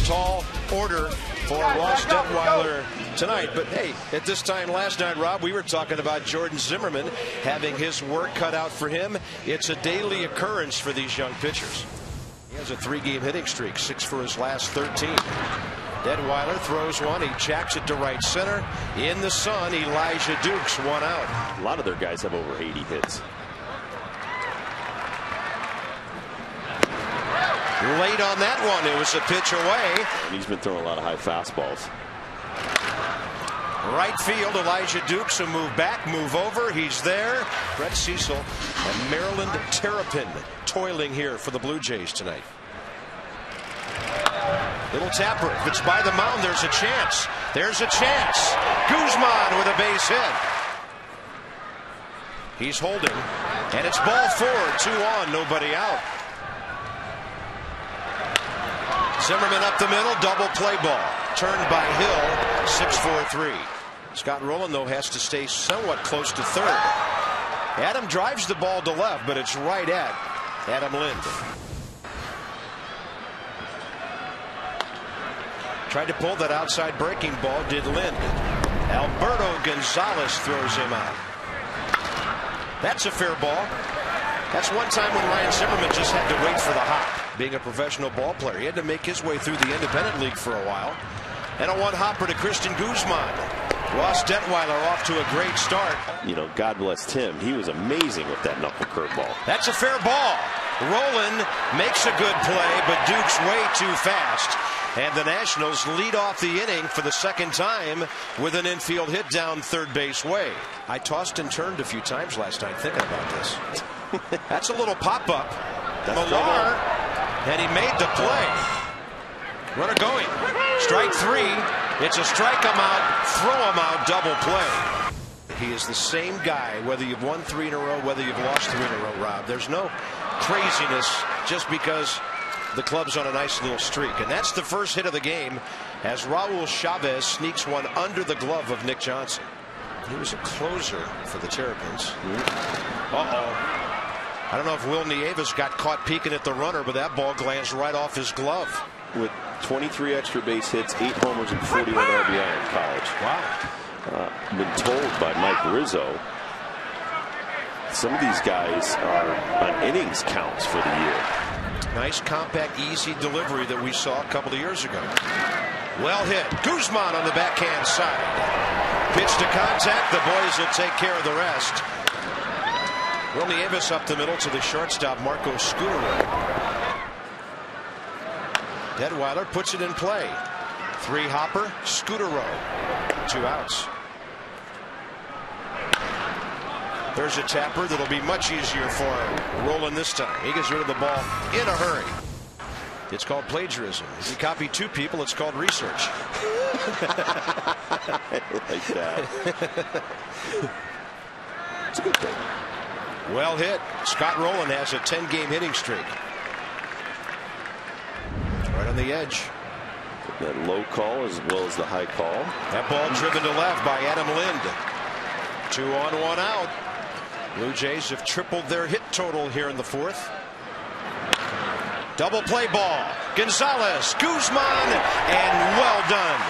tall order for Ross Detweiler tonight. But hey, at this time last night, Rob, we were talking about Jordan Zimmerman having his work cut out for him. It's a daily occurrence for these young pitchers. He has a 3-game hitting streak, 6 for his last 13. Detweiler throws one. He jacks it to right center. In the sun, Elijah Dukes, 1 out. A lot of their guys have over 80 hits. Late on that one, it was a pitch away. And he's been throwing a lot of high fastballs. Right field, Elijah Dukes will move back, move over. He's there. Brett Cecil and Maryland Terrapin toiling here for the Blue Jays tonight. Little tapper. If it's by the mound, there's a chance. There's a chance. Guzman with a base hit. He's holding, and it's ball 4, 2 on, nobody out. Zimmerman up the middle, double play ball. Turned by Hill, 6-4-3. Scott Rowland, though, has to stay somewhat close to third. Adam drives the ball to left, but it's right at Adam Lind. Tried to pull that outside breaking ball, did Lind. Alberto Gonzalez throws him out. That's a fair ball. That's one time when Ryan Zimmerman just had to wait for the hop. Being a professional ball player, he had to make his way through the independent league for a while. And a one-hopper to Christian Guzman. Ross Detweiler off to a great start. You know, God bless Tim. He was amazing with that knuckle curveball. That's a fair ball. Rowland makes a good play, but Duke's way too fast. And the Nationals lead off the inning for the second time with an infield hit down third base way. I tossed and turned a few times last night thinking about this. That's a little pop-up. Millar, and he made the play. Runner going. Strike 3. It's a strike him out, throw him out, double play. He is the same guy, whether you've won 3 in a row, whether you've lost 3 in a row, Rob. There's no craziness just because the club's on a nice little streak. And that's the first hit of the game as Raul Chavez sneaks one under the glove of Nick Johnson. He was a closer for the Terrapins. Uh-oh. I don't know if Will Nieves got caught peeking at the runner, but that ball glanced right off his glove. With 23 extra base hits, 8 homers, and 41 RBI in college. Wow. Been told by Mike Rizzo, some of these guys are on innings counts for the year. Nice, compact, easy delivery that we saw a couple of years ago. Well hit. Guzman on the backhand side. Pitch to contact. The boys will take care of the rest. Will Nieves up the middle to the shortstop, Marco Scutaro. Detweiler puts it in play. 3-hopper, Scutaro. 2 outs. There's a tapper that'll be much easier for Rowland this time. He gets rid of the ball in a hurry. It's called plagiarism. If you copy 2 people, it's called research. I like that. It's a good thing. Well hit. Scott Rowland has a 10-game hitting streak. Right on the edge. That low call as well as the high call. That ball driven to left by Adam Lind. 2 on, 1 out. Blue Jays have tripled their hit total here in the 4th. Double play ball. Gonzalez, Guzman, and well done.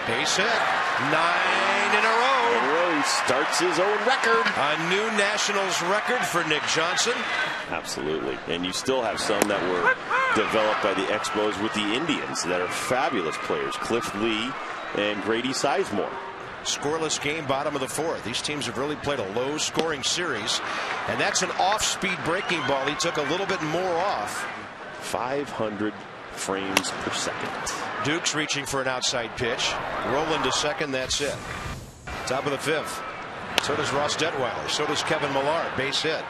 Base hit. 9 in a row. He starts his own record. A new Nationals record for Nick Johnson. Absolutely. And you still have some that were developed by the Expos with the Indians that are fabulous players. Cliff Lee and Grady Sizemore. Scoreless game, bottom of the 4th. These teams have really played a low scoring series. And that's an off-speed breaking ball. He took a little bit more off. 500 frames per second. Dukes reaching for an outside pitch. Rowland to second. That's it. Top of the 5th. So does Ross Detweiler. So does Kevin Millar. Base hit.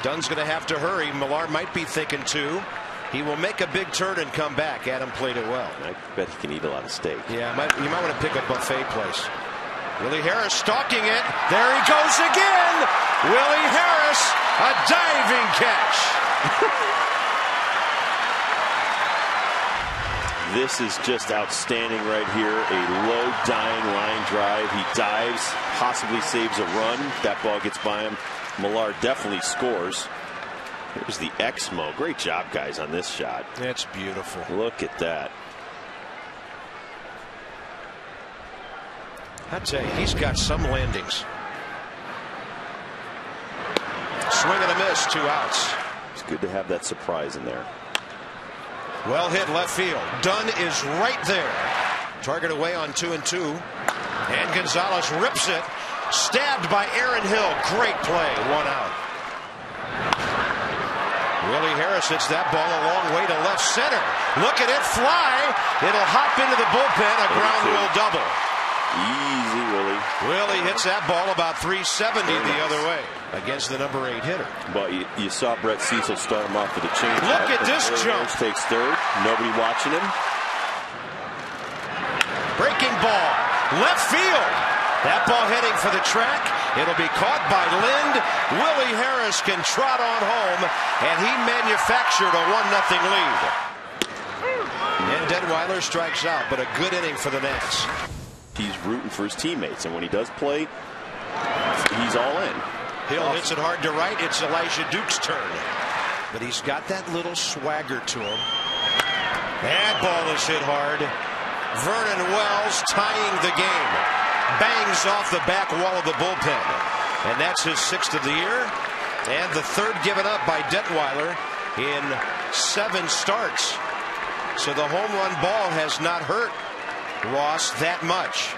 Dunn's going to have to hurry. Millar might be thinking 2. He will make a big turn and come back. Adam played it well. I bet he can eat a lot of steak. Yeah, you might want to pick a buffet place. Willie Harris stalking it. There he goes again. Willie Harris, a diving catch. This is just outstanding right here. A low dying line drive. He dives, possibly saves a run. That ball gets by him. Millar definitely scores. Here's the Exmo. Great job, guys, on this shot. That's beautiful. Look at that. I tell you, he's got some landings. Swing and a miss, 2 outs. It's good to have that surprise in there. Well hit left field. Dunn is right there. Target away on 2-2. And Gonzalez rips it. Stabbed by Aaron Hill. Great play. 1 out. Willie Harris hits that ball a long way to left center. Look at it fly. It'll hop into the bullpen. A ground rule double. Easy, Willie. Willie hits that ball about 370 the other way against the number 8 hitter. But you saw Brett Cecil start him off with a change. Look at this jump. Takes third. Nobody watching him. Breaking ball. Left field. That ball heading for the track. It'll be caught by Lind. Willie Harris can trot on home, and he manufactured a 1-0 lead. And Detweiler strikes out, but a good inning for the Nats. He's rooting for his teammates, and when he does play, he's all in. Hill hits it hard to right. It's Elijah Duke's turn, but he's got that little swagger to him. That ball is hit hard. Vernon Wells tying the game. Bangs off the back wall of the bullpen. And that's his 6th of the year. And the 3rd given up by Detweiler in 7 starts. So the home run ball has not hurt Ross that much.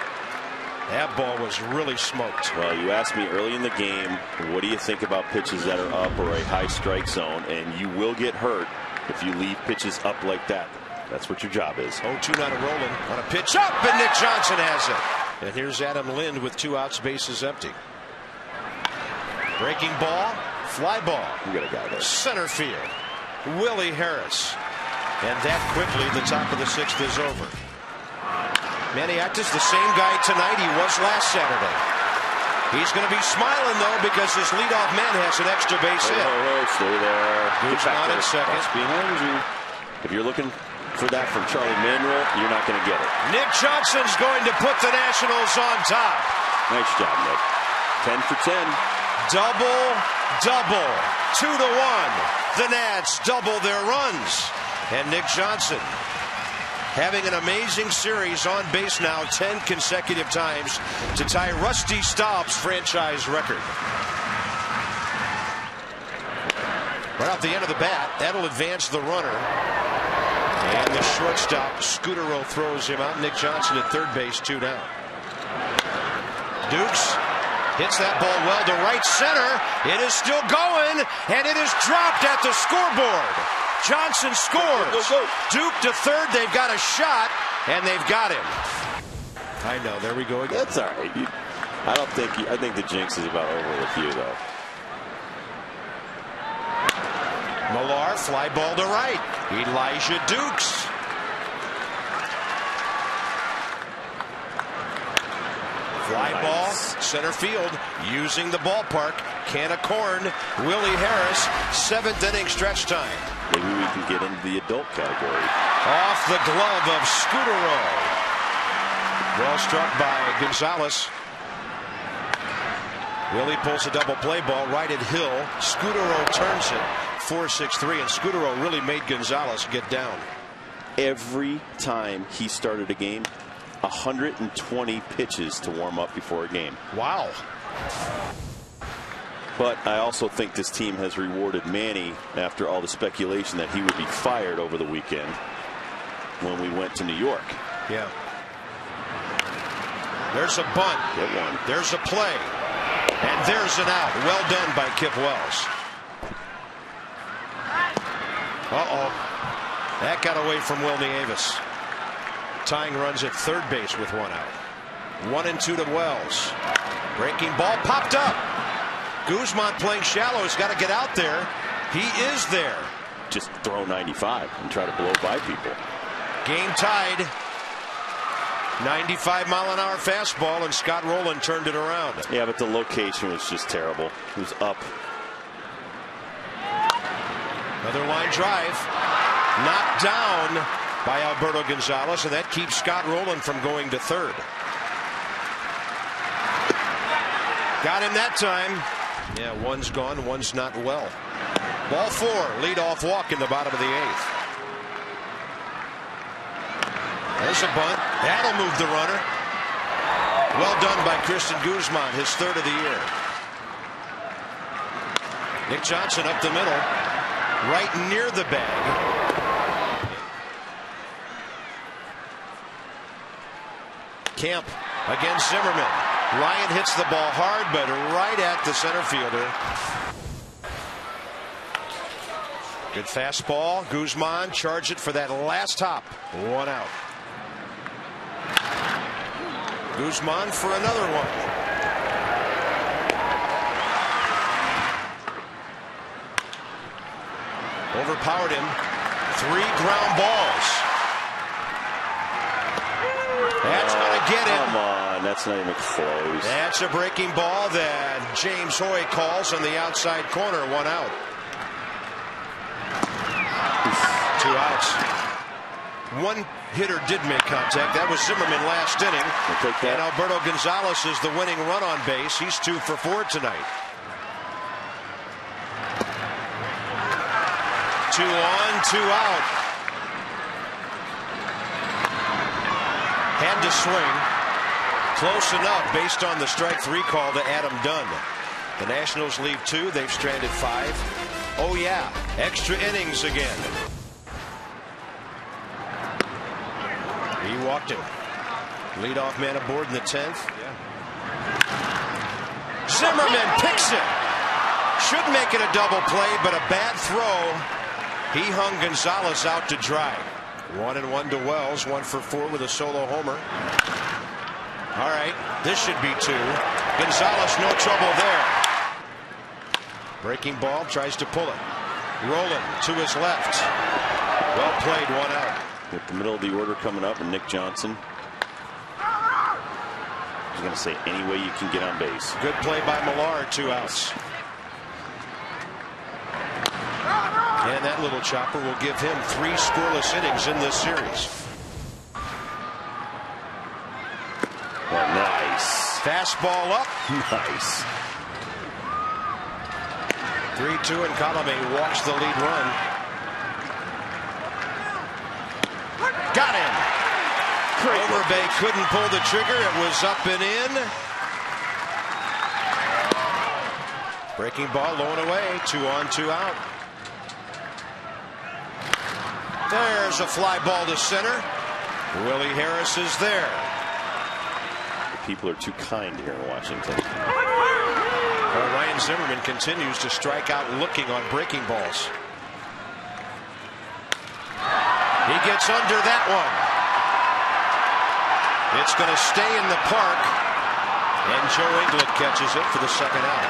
That ball was really smoked. Well, you asked me early in the game, what do you think about pitches that are up or a high strike zone? And you will get hurt if you leave pitches up like that. That's what your job is. 0-2 not a rolling on a pitch up, and Nick Johnson has it. And here's Adam Lind with 2 outs, bases empty. Breaking ball, fly ball. You got a guy there. Center field. Willie Harris. And that quickly, the top of the 6th is over. Maniactis, the same guy tonight he was last Saturday. He's going to be smiling, though, because his leadoff man has an extra base hit. Stay there. Guzman in second. That's behind you. If you're looking for that from Charlie Manuel, you're not going to get it. Nick Johnson's going to put the Nationals on top. Nice job, Nick. 10 for 10. Double. 2-1. The Nats double their runs. And Nick Johnson having an amazing series on base now 10 consecutive times to tie Rusty Staub's franchise record. Right off the end of the bat, that'll advance the runner. And the shortstop, Scutaro, throws him out. Nick Johnson at third base, 2 down. Dukes hits that ball well to right center. It is still going, and it is dropped at the scoreboard. Johnson scores. Duke to third. They've got a shot, and they've got him. I know. There we go again. That's all right. I think the jinx is about over with you, though. Millar, fly ball to right. Elijah Dukes. Fly ball, center field, using the ballpark. Can of corn. Willie Harris, 7th inning stretch time. Maybe we can get into the adult category. Off the glove of Scutaro. Well struck by Gonzalez. Willie pulls a double play ball right at Hill. Scutaro turns it. 4-6-3, and Scutaro really made Gonzalez get down. Every time he started a game, 120 pitches to warm up before a game. Wow. But I also think this team has rewarded Manny after all the speculation that he would be fired over the weekend when we went to New York. Yeah. There's a bunt. Get one. There's a play. And there's an out. Well done by Kip Wells. That got away from Wilnie Avis. Tying runs at third base with 1 out. 1-2 to Wells. Breaking ball popped up. Guzman playing shallow. He's got to get out there. He is there. Just throw 95 and try to blow by people. Game tied. 95-mile-an-hour fastball, and Scott Rowland turned it around. Yeah, but the location was just terrible. It was up. Another line drive. Knocked down by Alberto Gonzalez, and that keeps Scott Rowland from going to third. Got him that time. Yeah, one's gone, one's not well. Ball 4, leadoff walk in the bottom of the 8th. There's a bunt. That'll move the runner. Well done by Christian Guzman, his 3rd of the year. Nick Johnson up the middle, right near the bag. Camp against Zimmerman. Ryan hits the ball hard, but right at the center fielder. Good fastball. Guzman charged it for that last hop. 1 out. Guzman for another one. Overpowered him. 3 ground balls. That's going to get him. Come on, that's not even close. That's a breaking ball that James Hoy calls on the outside corner. 1 out. 2 outs. One hitter did make contact. That was Zimmerman last inning. And Alberto Gonzalez is the winning run on base. He's 2 for 4 tonight. 2 on, 2 out. Had to swing. Close enough based on the strike 3 call to Adam Dunn. The Nationals leave 2. They've stranded 5. Oh yeah, extra innings again. He walked him. Leadoff man aboard in the 10th. Zimmerman picks it. Should make it a double play, but a bad throw. He hung Gonzalez out to dry. 1-1 to Wells. 1 for 4 with a solo homer. All right, this should be 2. Gonzalez, no trouble there. Breaking ball, tries to pull it. Rolling to his left. Well played, 1 out. With the middle of the order coming up, and Nick Johnson. I was going to say any way you can get on base. Good play by Millar, 2 outs. And that little chopper will give him 3 scoreless innings in this series. Well, nice. Fastball up. Nice. 3-2, and Colome walks the lead run. Got him. Overbay couldn't pull the trigger. It was up and in. Breaking ball, low and away. 2 on, 2 out. There's a fly ball to center. Willie Harris is there. The people are too kind here in Washington. Well, Ryan Zimmerman continues to strike out looking on breaking balls. He gets under that one. It's going to stay in the park. And Joe England catches it for the 2nd out.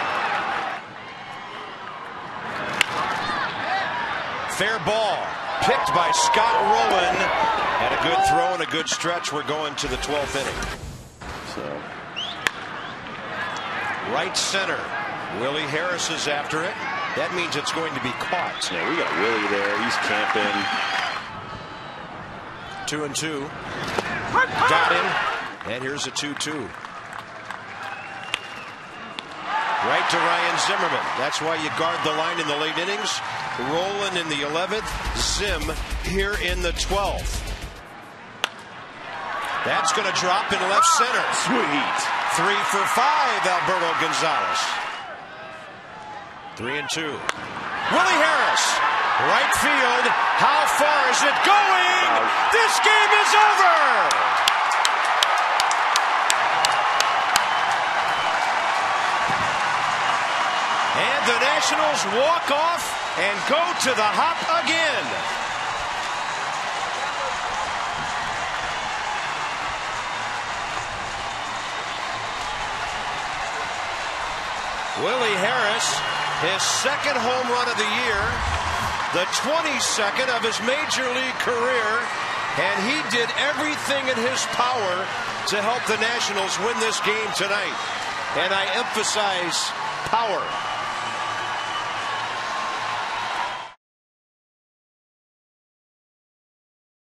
Fair ball. Picked by Scott Rowland. And a good throw and a good stretch. We're going to the 12th inning. So. Right center. Willie Harris is after it. That means it's going to be caught. Yeah, we got Willie there. He's camping. 2-2. Got him. And here's a 2-2. Right to Ryan Zimmerman. That's why you guard the line in the late innings. Roland in the 11th. Zim here in the 12th. That's going to drop in left center. Sweet. 3 for 5, Alberto Gonzalez. 3-2. Willie Harris. Right field. How far is it going? This game is over. And the Nationals walk off and go to the hop again. Willie Harris, his 2nd home run of the year, the 22nd of his major league career, and he did everything in his power to help the Nationals win this game tonight. And I emphasize power.